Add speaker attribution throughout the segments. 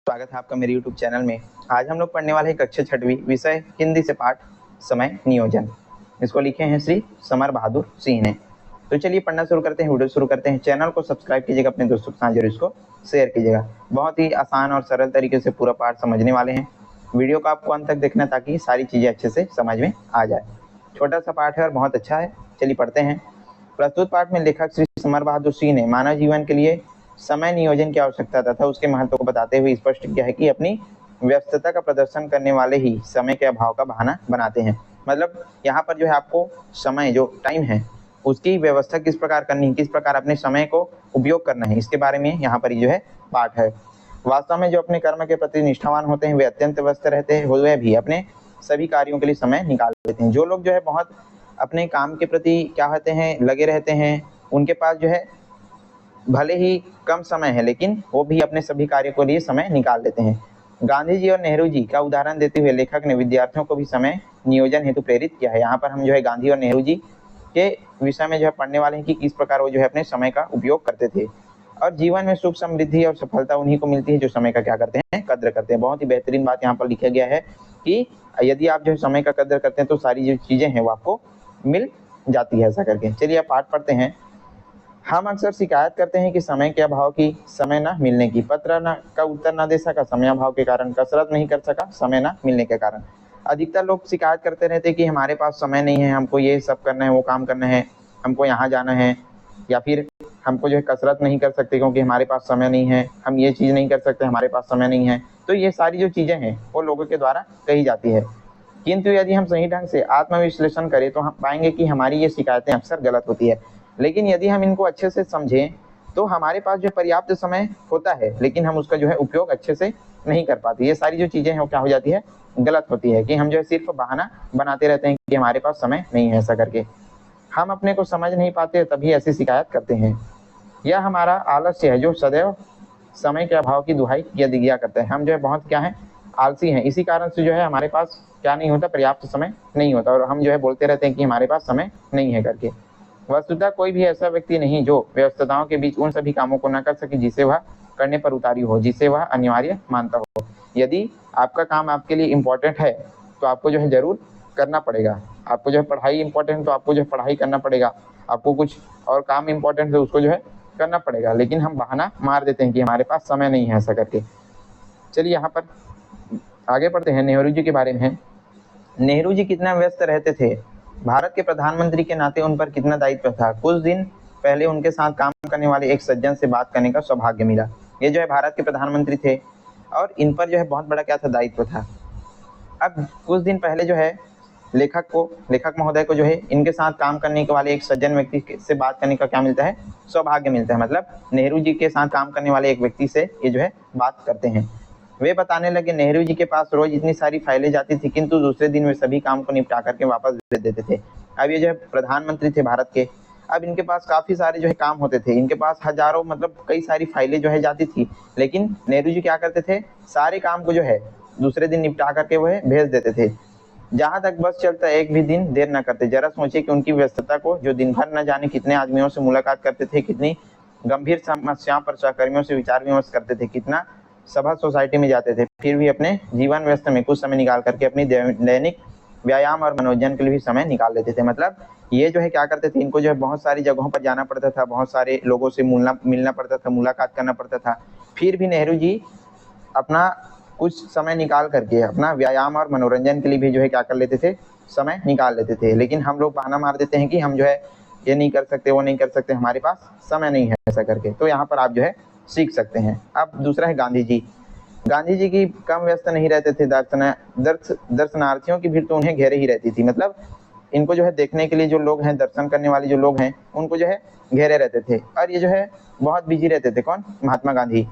Speaker 1: स्वागत है आपका मेरे YouTube चैनल में। आज हम लोग पढ़ने वाले हैं कक्षा 6वीं विषय हिंदी से पाठ समय नियोजन। इसको लिखे हैं श्री समर बहादुर सिंह ने। तो चलिए पढ़ना शुरू करते हैं, वीडियो शुरू करते हैं। चैनल को सब्सक्राइब कीजिएगा, अपने दोस्तों के साथ जरूर इसको शेयर कीजिएगा। बहुत ही आसान और सरल तरीके से पूरा पाठ समझने वाले हैं। वीडियो को आपको अंत तक देखना ताकि सारी चीज़ें अच्छे से समझ में आ जाए। छोटा सा पाठ है और बहुत अच्छा है। चलिए पढ़ते हैं। प्रस्तुत पाठ में लेखक श्री समर बहादुर सिंह ने मानव जीवन के लिए समय नियोजन की आवश्यकता तथा उसके महत्व को बताते हुए स्पष्ट किया है कि अपनी व्यस्तता का प्रदर्शन करने वाले ही समय के अभाव का बहाना बनाते हैं। मतलब यहाँ पर जो है आपको समय जो टाइम है उसकी व्यवस्था किस प्रकार करनी है, किस प्रकार अपने समय को उपयोग करना है, इसके बारे में यहाँ पर जो है पाठ है। वास्तव में जो अपने कर्म के प्रति निष्ठावान होते हैं वे अत्यंत व्यस्त रहते हैं, वे भी अपने सभी कार्यों के लिए समय निकाल लेते हैं। जो लोग जो है बहुत अपने काम के प्रति क्या होते हैं लगे रहते हैं, उनके पास जो है भले ही कम समय है लेकिन वो भी अपने सभी कार्यों के लिए समय निकाल लेते हैं। गांधी जी और नेहरू जी का उदाहरण देते हुए लेखक ने विद्यार्थियों को भी समय नियोजन हेतु प्रेरित किया है। यहाँ पर हम जो है गांधी और नेहरू जी के विषय में जो है पढ़ने वाले हैं कि किस प्रकार वो जो है अपने समय का उपयोग करते थे। और जीवन में सुख समृद्धि और सफलता उन्हीं को मिलती है जो समय का क्या करते हैं, कद्र करते हैं। बहुत ही बेहतरीन बात यहाँ पर लिखा गया है कि यदि आप जो है समय का कद्र करते हैं तो सारी जो चीजें हैं वो आपको मिल जाती है, ऐसा करके। चलिए आप पाठ पढ़ते हैं। हम अक्सर शिकायत करते हैं कि समय के अभाव की, समय न मिलने की, पत्र न का उत्तर न दे सका समय अभाव के कारण, कसरत नहीं कर सका समय न मिलने के कारण। अधिकतर लोग शिकायत करते रहते हैं कि हमारे पास समय नहीं है, हमको ये सब करना है, वो काम करना है, हमको यहाँ जाना है, या फिर हमको जो है कसरत नहीं कर सकते क्योंकि हमारे पास समय नहीं है, हम ये चीज़ नहीं कर सकते, हमारे पास समय नहीं है। तो ये सारी जो चीज़ें हैं वो लोगों के द्वारा कही जाती है। किंतु यदि हम सही ढंग से आत्मविश्लेषण करें तो हम पाएंगे कि हमारी ये शिकायतें अक्सर गलत होती है। लेकिन यदि हम इनको अच्छे से समझें तो हमारे पास जो पर्याप्त समय होता है लेकिन हम उसका जो है उपयोग अच्छे से नहीं कर पाते। ये सारी जो चीज़ें हैं वो क्या हो जाती है, गलत होती है कि हम जो है सिर्फ बहाना बनाते रहते हैं कि हमारे पास समय नहीं है, ऐसा करके। हम अपने को समझ नहीं पाते तभी ऐसी शिकायत करते हैं। यह हमारा आलस्य है जो सदैव समय के अभाव की दुहाई दिया करता है। हम जो है बहुत क्या है, आलसी हैं। इसी कारण से जो है हमारे पास क्या नहीं होता, पर्याप्त समय नहीं होता और हम जो है बोलते रहते हैं कि हमारे पास समय नहीं है करके। वस्तुतः कोई भी ऐसा व्यक्ति नहीं जो व्यस्तताओं के बीच उन सभी कामों को न कर सके जिसे वह करने पर उतारी हो, जिसे वह अनिवार्य मानता हो। यदि आपका काम आपके लिए इम्पोर्टेंट है तो आपको जो है जरूर करना पड़ेगा। आपको जो है पढ़ाई इंपॉर्टेंट है तो आपको जो है पढ़ाई करना पड़ेगा। आपको कुछ और काम इंपॉर्टेंट है उसको जो है करना पड़ेगा, लेकिन हम बहाना मार देते हैं कि हमारे पास समय नहीं है, ऐसा करके। चलिए यहाँ पर आगे बढ़ते हैं। नेहरू जी के बारे में। नेहरू जी कितना व्यस्त रहते थे, भारत के प्रधानमंत्री के नाते उन पर कितना दायित्व था। कुछ दिन पहले उनके साथ काम करने वाले एक सज्जन से बात करने का सौभाग्य मिला। ये जो है भारत के प्रधानमंत्री थे और इन पर जो है बहुत बड़ा क्या था, दायित्व था। अब कुछ दिन पहले जो है लेखक महोदय को जो है इनके साथ काम करने के वाले एक सज्जन व्यक्ति से बात करने का क्या मिलता है, सौभाग्य मिलता है। मतलब नेहरू जी के साथ काम करने वाले एक व्यक्ति से ये जो है बात करते हैं। वे बताने लगे नेहरू जी के पास रोज इतनी सारी फाइलें जाती थी किंतु दूसरे दिन वे सभी काम को निपटा करके वापस भेज देते थे। अब ये जो है प्रधानमंत्री थे भारत के, अब इनके पास काफी सारे जो है काम होते थे, इनके पास हजारों मतलब कई सारी फाइलें जो है जाती थी, लेकिन नेहरू जी क्या करते थे, सारे काम को जो है दूसरे दिन निपटा करके वो भेज देते थे। जहां तक बस चलता एक भी दिन देर न करते। जरा सोचे कि उनकी व्यस्तता को, जो दिन भर न जाने कितने आदमियों से मुलाकात करते थे, कितनी गंभीर समस्याओं पर सहकर्मियों से विचार विमर्श करते थे, कितना सभा सोसाइटी में जाते थे, फिर भी अपने जीवन व्यस्त में कुछ समय निकाल करके अपनी दैनिक व्यायाम और मनोरंजन के लिए भी समय निकाल लेते थे। मतलब ये जो है क्या करते थे, इनको जो है बहुत सारी जगहों पर जाना पड़ता था, बहुत सारे लोगों से मिलना पड़ता था, मुलाकात करना पड़ता था, फिर भी नेहरू जी अपना कुछ समय निकाल करके अपना व्यायाम और मनोरंजन के लिए भी जो है क्या कर लेते थे, समय निकाल लेते थे। लेकिन हम लोग बहाना मार देते हैं कि हम जो है ये नहीं कर सकते, वो नहीं कर सकते, हमारे पास समय नहीं है, ऐसा करके। तो यहाँ पर आप जो है सीख सकते हैं। अब दूसरा है गांधी जी। गांधी जी की कम व्यस्त नहीं रहते थे। दर्शनार्थियों की भीड़ तो उन्हें घेरे ही रहती थी। मतलब इनको जो है देखने के लिए जो लोग हैं, दर्शन करने वाले जो लोग हैं, उनको जो है घेरे रहते थे और ये जो है बहुत बिजी रहते थे। कौन? महात्मा गांधी।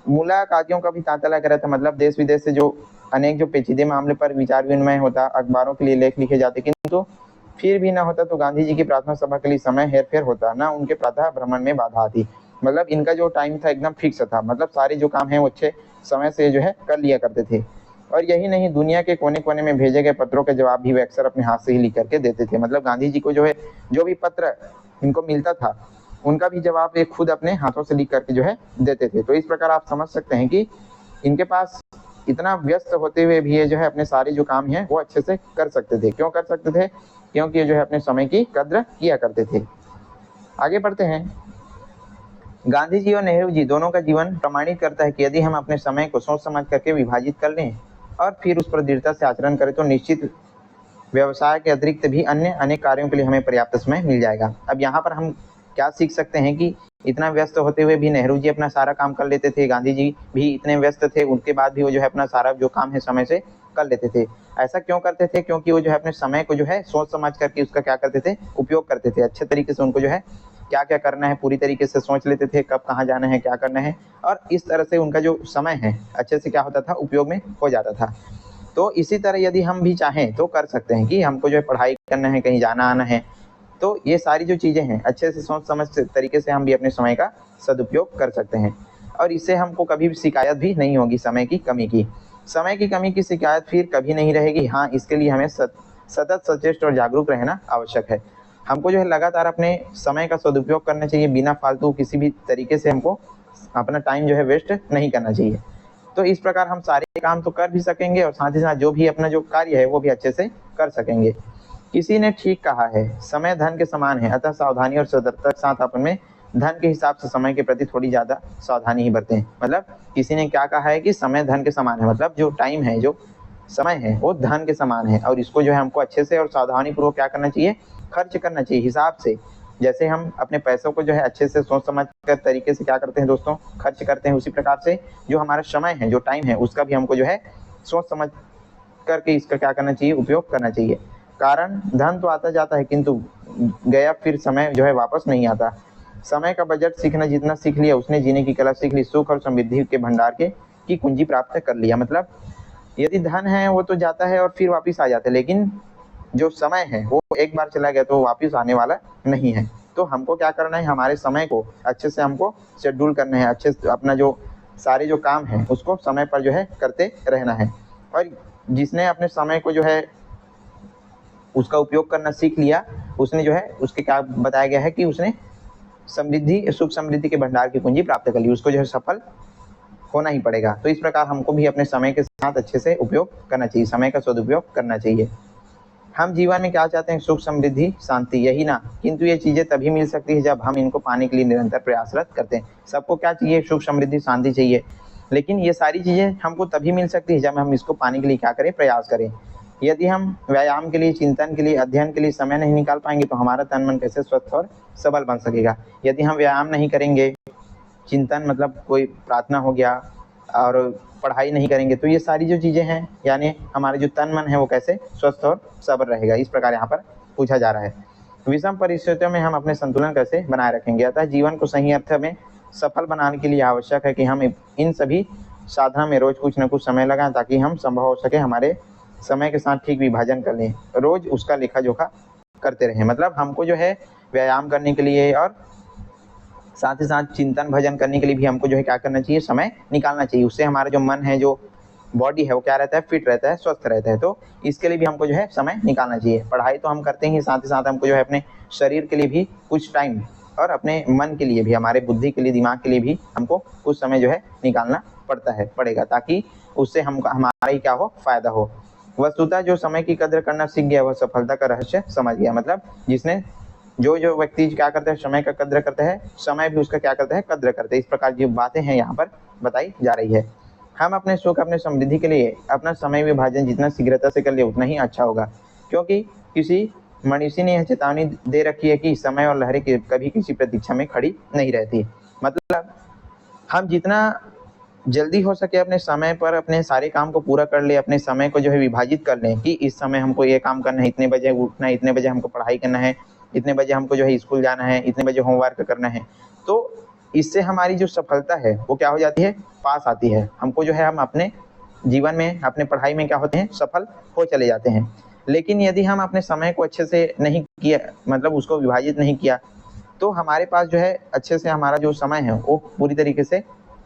Speaker 1: मुलाकातियों का भी तांता लगा रहता। मतलब देश विदेश से जो अनेक जो पेचीदे मामले पर विचार विनिमय होता, अखबारों के लिए लेख लिखे जाते, किंतु फिर भी ना होता तो गांधी जी की प्रार्थना सभा के लिए समय हेरफेर होता, ना उनके प्रातः भ्रमण में बाधा आती। मतलब इनका जो टाइम था एकदम फिक्स था। मतलब सारे जो काम है वो अच्छे समय से जो है कर लिया करते थे। और यही नहीं, दुनिया के कोने कोने में भेजे गए पत्रों के जवाब भी वे अक्सर अपने हाथ से ही लिख करके देते थे। मतलब गांधी जी को जो है जो भी पत्र इनको मिलता था उनका भी जवाब ये खुद अपने हाथों से लिख करके जो है देते थे। तो इस प्रकार आप समझ सकते हैं कि इनके पास इतना व्यस्त होते हुए भी ये जो है अपने सारे जो काम हैं वो अच्छे से कर सकते थे। क्यों कर सकते थे? क्योंकि ये जो है अपने समय की कद्र किया करते थे। आगे बढ़ते हैं। गांधी जी और नेहरू जी दोनों का जीवन प्रमाणित करता है कि यदि हम अपने समय को सोच समझ करके विभाजित कर लें और फिर उस पर दृढ़ता से आचरण करें तो निश्चित व्यवसाय के अतिरिक्त भी अन्य अनेक कार्यों के लिए हमें पर्याप्त समय मिल जाएगा। अब यहाँ पर हम क्या सीख सकते हैं कि इतना व्यस्त होते हुए भी नेहरू जी अपना सारा काम कर लेते थे, गांधी जी भी इतने व्यस्त थे, उनके बाद भी वो जो है अपना सारा जो काम है समय से कर लेते थे। ऐसा क्यों करते थे? क्योंकि वो जो है अपने समय को जो है सोच समझ करके उसका क्या करते थे? उपयोग करते थे। अच्छे तरीके से उनको जो है क्या क्या करना है पूरी तरीके से सोच लेते थे, कब कहाँ जाना है, क्या करना है, और इस तरह से उनका जो समय है अच्छे से क्या होता था? उपयोग में हो जाता था। तो इसी तरह यदि हम भी चाहें तो कर सकते हैं कि हमको जो है पढ़ाई करना है, कहीं जाना आना है, तो ये सारी जो चीज़ें हैं अच्छे से सोच समझ तरीके से हम भी अपने समय का सदुपयोग कर सकते हैं और इससे हमको कभी भी शिकायत भी नहीं होगी समय की कमी की। समय की कमी की शिकायत फिर कभी नहीं रहेगी। हाँ, इसके लिए हमें सतत सचेत और जागरूक रहना आवश्यक है। हमको जो है लगातार अपने समय का सदुपयोग करना चाहिए, बिना फालतू किसी भी तरीके से हमको अपना टाइम जो है वेस्ट नहीं करना चाहिए। तो इस प्रकार हम सारे काम तो कर भी सकेंगे और साथ ही साथ जो भी अपना जो कार्य है वो भी अच्छे से कर सकेंगे। किसी ने ठीक कहा है, समय धन के समान है, अतः सावधानी और सतर्कता के साथ अपन में धन के हिसाब से समय के प्रति थोड़ी ज़्यादा सावधानी ही बरतें। मतलब किसी ने क्या कहा है कि समय धन के समान है, मतलब जो टाइम है, जो समय है वो धन के समान है और इसको जो है हमको अच्छे से और सावधानी पूर्वक क्या करना चाहिए? खर्च करना चाहिए हिसाब से। जैसे हम अपने पैसों को जो है अच्छे से सोच समझ कर तरीके से क्या करते हैं दोस्तों? खर्च करते हैं, उसी प्रकार से जो हमारा समय है, जो टाइम है, उसका भी हमको जो है सोच समझ करके इसका क्या करना चाहिए? उपयोग करना चाहिए। कारण धन तो आता जाता है किंतु गया फिर समय जो है वापस नहीं आता। समय का बजट सीखना जितना सीख लिया उसने जीने की कला सीख ली, सुख और समृद्धि के भंडार के की कुंजी प्राप्त कर लिया। मतलब यदि धन है वो तो जाता है और फिर वापस आ जाता है, लेकिन जो समय है वो एक बार चला गया तो वापस आने वाला नहीं है। तो हमको क्या करना है? हमारे समय को अच्छे से हमको शेड्यूल करना है, अच्छे से अपना जो सारे जो काम है उसको समय पर जो है करते रहना है। और जिसने अपने समय को जो है उसका उपयोग करना सीख लिया, उसने जो है उसके क्या बताया गया है कि उसने समृद्धि, सुख समृद्धि के भंडार की कुंजी प्राप्त कर ली, उसको जो है सफल होना ही पड़ेगा। तो इस प्रकार हमको भी अपने समय के साथ अच्छे से उपयोग करना चाहिए, समय का सदुपयोग करना चाहिए। हम जीवन में क्या चाहते हैं? सुख समृद्धि शांति, यही ना? किंतु ये चीज़ें तभी मिल सकती है जब हम इनको पाने के लिए निरंतर प्रयासरत करते हैं। सबको क्या चाहिए? सुख समृद्धि शांति चाहिए, लेकिन ये सारी चीज़ें हमको तभी मिल सकती है जब हम इसको पाने के लिए क्या करें? प्रयास करें। यदि हम व्यायाम के लिए, चिंतन के लिए, अध्ययन के लिए समय नहीं निकाल पाएंगे तो हमारा तन मन कैसे स्वस्थ और सबल बन सकेगा? यदि हम व्यायाम नहीं करेंगे, चिंतन मतलब कोई प्रार्थना हो गया, और पढ़ाई नहीं करेंगे, तो ये सारी जो चीज़ें हैं यानी हमारे जो तन मन है वो कैसे स्वस्थ और सबल रहेगा? इस प्रकार यहाँ पर पूछा जा रहा है। विषम परिस्थितियों में हम अपने संतुलन कैसे बनाए रखेंगे? अतः जीवन को सही अर्थ में सफल बनाने के लिए आवश्यक है कि हम इन सभी साधना में रोज कुछ न कुछ समय लगाएं ताकि हम संभव हो सके हमारे समय के साथ ठीक विभाजन कर लें, रोज उसका लेखा जोखा करते रहें। मतलब हमको जो है व्यायाम करने के लिए और साथ ही साथ चिंतन भजन करने के लिए भी हमको जो है क्या करना चाहिए? समय निकालना चाहिए। उससे हमारा जो मन है, जो बॉडी है वो क्या रहता है? फिट रहता है, स्वस्थ रहता है। तो इसके लिए भी हमको जो है समय निकालना चाहिए। पढ़ाई तो हम करते ही साथ हमको जो है अपने शरीर के लिए भी कुछ टाइम और अपने मन के लिए भी, हमारे बुद्धि के लिए, दिमाग के लिए भी हमको कुछ समय जो है निकालना पड़ेगा ताकि उससे हमारा ही क्या हो? फायदा हो। वस्तुतः जो समय की कद्र करना सीख गया वह सफलता का रहस्य समझ गया। मतलब जिसने जो व्यक्ति क्या करता है? समय का कद्र करता है, समय भी उसका क्या करता है? कद्र करता है। इस प्रकार की बातें हैं यहाँ पर बताई जा रही है। हम अपने सुख, अपने समृद्धि के लिए अपना समय विभाजन जितना शीघ्रता से कर ले उतना ही अच्छा होगा, क्योंकि किसी मनीषी ने यह चेतावनी दे रखी है कि समय और लहरें कभी किसी प्रतीक्षा में खड़ी नहीं रहती। मतलब हम जितना जल्दी हो सके अपने समय पर अपने सारे काम को पूरा कर ले, अपने समय को जो है विभाजित कर लें कि इस समय हमको ये काम करना है, इतने बजे उठना है, इतने बजे हमको पढ़ाई करना है, इतने बजे हमको जो है स्कूल जाना है, इतने बजे होमवर्क करना है। तो इससे हमारी जो सफलता है वो क्या हो जाती है? पास आती है। हमको जो है हम अपने जीवन में, अपने पढ़ाई में क्या होते हैं? सफल हो चले जाते हैं। लेकिन यदि हम अपने समय को अच्छे से नहीं किया, मतलब उसको विभाजित नहीं किया, तो हमारे पास जो है अच्छे से हमारा जो समय है वो पूरी तरीके से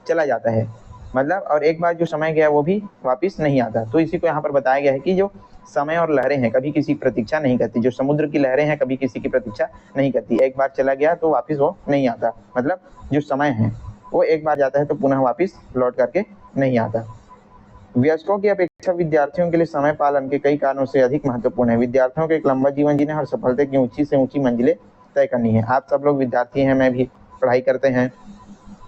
Speaker 1: चला जाता है। मतलब और एक बार जो समय गया वो भी वापस नहीं आता। तो इसी को यहाँ पर बताया गया है कि जो समय और लहरें हैं कभी किसी की प्रतीक्षा नहीं करती, जो समुद्र की लहरें हैं कभी किसी की प्रतीक्षा नहीं करती। एक बार चला गया तो वापस वो नहीं आता। मतलब जो समय है वो एक बार जाता है तो पुनः वापस लौट करके नहीं आता। वयस्कों की अपेक्षा विद्यार्थियों के लिए समय पालन के कई कारणों से अधिक महत्वपूर्ण है। विद्यार्थियों को एक लंबा जीवन जीना और सफलता की ऊंची से ऊंची मंजिलें तय करनी है। आप सब लोग विद्यार्थी हैं, मैं भी पढ़ाई करते हैं,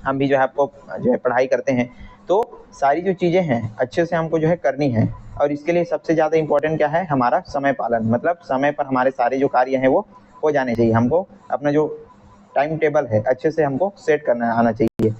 Speaker 1: हम भी जो है आपको जो है पढ़ाई करते हैं, तो सारी जो चीज़ें हैं अच्छे से हमको जो है करनी है। और इसके लिए सबसे ज़्यादा इम्पोर्टेंट क्या है, हमारा समय पालन, मतलब समय पर हमारे सारे जो कार्य हैं वो हो जाने चाहिए। हमको अपना जो टाइम टेबल है अच्छे से हमको सेट करना आना चाहिए।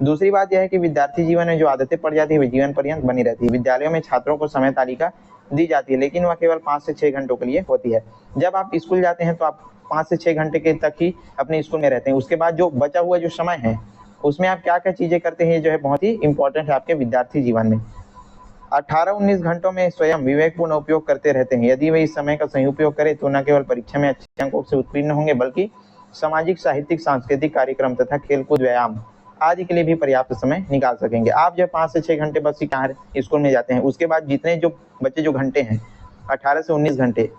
Speaker 1: दूसरी बात यह है कि विद्यार्थी जीवन में जो आदतें पड़ जाती है वो जीवन पर्यंत बनी रहती है। विद्यालयों में छात्रों को समय तालिका दी जाती है, लेकिन वह केवल 5 से 6 घंटों के लिए होती है। जब आप स्कूल जाते हैं तो आप 5 से 6 घंटे के तक ही अपने स्कूल में रहते हैं। उसके बाद जो बचा हुआ जो समय है उसमें आप क्या-क्या चीज़ें करते हैं, ये जो है बहुत ही इम्पोर्टेंट है आपके विद्यार्थी जीवन में। 18-19 घंटों में स्वयं विवेकपूर्ण उपयोग करते रहते हैं। यदि वे इस समय का सही उपयोग करें तो न केवल परीक्षा में अच्छे अंकों से उत्तीर्ण होंगे, बल्कि सामाजिक, साहित्यिक, सांस्कृतिक कार्यक्रम तथा खेलकूद, व्यायाम आदि के लिए भी पर्याप्त समय निकाल सकेंगे। आप जब 5 से 6 घंटे बस कहाँ स्कूल में जाते हैं, उसके बाद जितने जो बचे जो घंटे हैं 18 से 19 घंटे,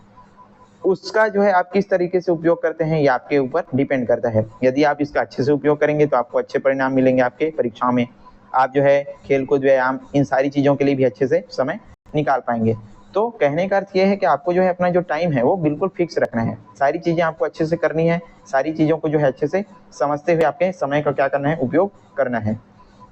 Speaker 1: उसका जो है आप किस तरीके से उपयोग करते हैं ये आपके ऊपर डिपेंड करता है। यदि आप इसका अच्छे से उपयोग करेंगे तो आपको अच्छे परिणाम मिलेंगे आपके परीक्षाओं में। आप जो है खेल-कूद, व्यायाम इन सारी चीज़ों के लिए भी अच्छे से समय निकाल पाएँगे। तो कहने का अर्थ ये है कि आपको जो है अपना जो टाइम है वो बिल्कुल फिक्स रखना है। सारी चीज़ें आपको अच्छे से करनी है, सारी चीज़ों को जो है अच्छे से समझते हुए आपके समय का क्या करना है, उपयोग करना है।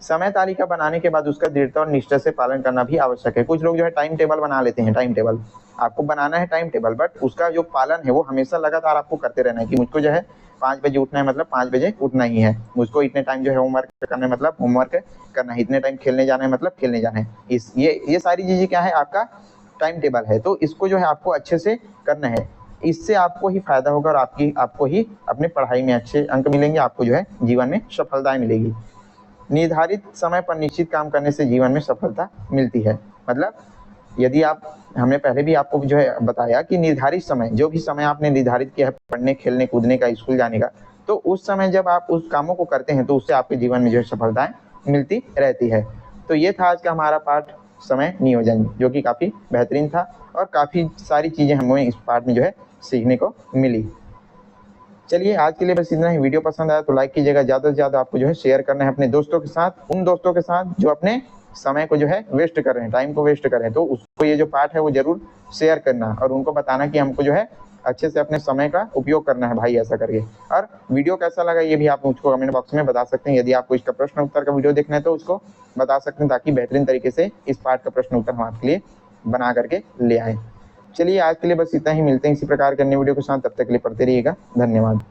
Speaker 1: समय तालिका बनाने के बाद उसका दृढ़ता और निष्ठा से पालन करना भी आवश्यक है। कुछ लोग जो है टाइम टेबल बना लेते हैं, टाइम टेबल आपको बनाना है टाइम टेबल, बट उसका जो पालन है वो हमेशा लगातार आपको करते रहना है कि मुझको जो है 5 बजे उठना है, मतलब 5 बजे उठना ही है। मुझको इतने टाइम जो है होमवर्क करना है, मतलब होमवर्क करना है। इतने टाइम खेलने जाना है, मतलब खेलने जाना है। ये सारी चीज़ें क्या है, आपका टाइम टेबल है। तो इसको जो है आपको अच्छे से करना है। इससे आपको ही फायदा होगा और आपको ही अपने पढ़ाई में अच्छे अंक मिलेंगे, आपको जो है जीवन में सफलताएं मिलेगी। निर्धारित समय पर निश्चित काम करने से जीवन में सफलता मिलती है। मतलब यदि आप, हमने पहले भी आपको जो है बताया कि निर्धारित समय, जो भी समय आपने निर्धारित किया है पढ़ने, खेलने, कूदने का, स्कूल जाने का, तो उस समय जब आप उस कामों को करते हैं तो उससे आपके जीवन में जो है सफलताएं मिलती रहती है। तो ये था आज का हमारा पाठ समय नियोजन, जो कि काफ़ी बेहतरीन था और काफ़ी सारी चीज़ें हमें इस पाठ में जो है सीखने को मिली। चलिए आज के लिए बस इतना ही। वीडियो पसंद आया तो लाइक कीजिएगा, ज़्यादा से ज़्यादा आपको जो है शेयर करना है अपने दोस्तों के साथ, उन दोस्तों के साथ जो अपने समय को जो है वेस्ट कर रहे हैं, टाइम को वेस्ट कर रहे हैं। तो उसको ये जो पाठ है वो जरूर शेयर करना और उनको बताना कि हमको जो है अच्छे से अपने समय का उपयोग करना है भाई, ऐसा करके। और वीडियो कैसा लगा ये भी आप मुझको कमेंट बॉक्स में बता सकते हैं। यदि आपको इसका प्रश्न उत्तर का वीडियो देखना है तो उसको बता सकते हैं, ताकि बेहतरीन तरीके से इस पाठ का प्रश्न उत्तर हम आपके लिए बना करके ले आए। चलिए आज के लिए बस इतना ही, मिलते हैं इसी प्रकार के अन्य वीडियो के साथ। तब तक के लिए पढ़ते रहिएगा। धन्यवाद।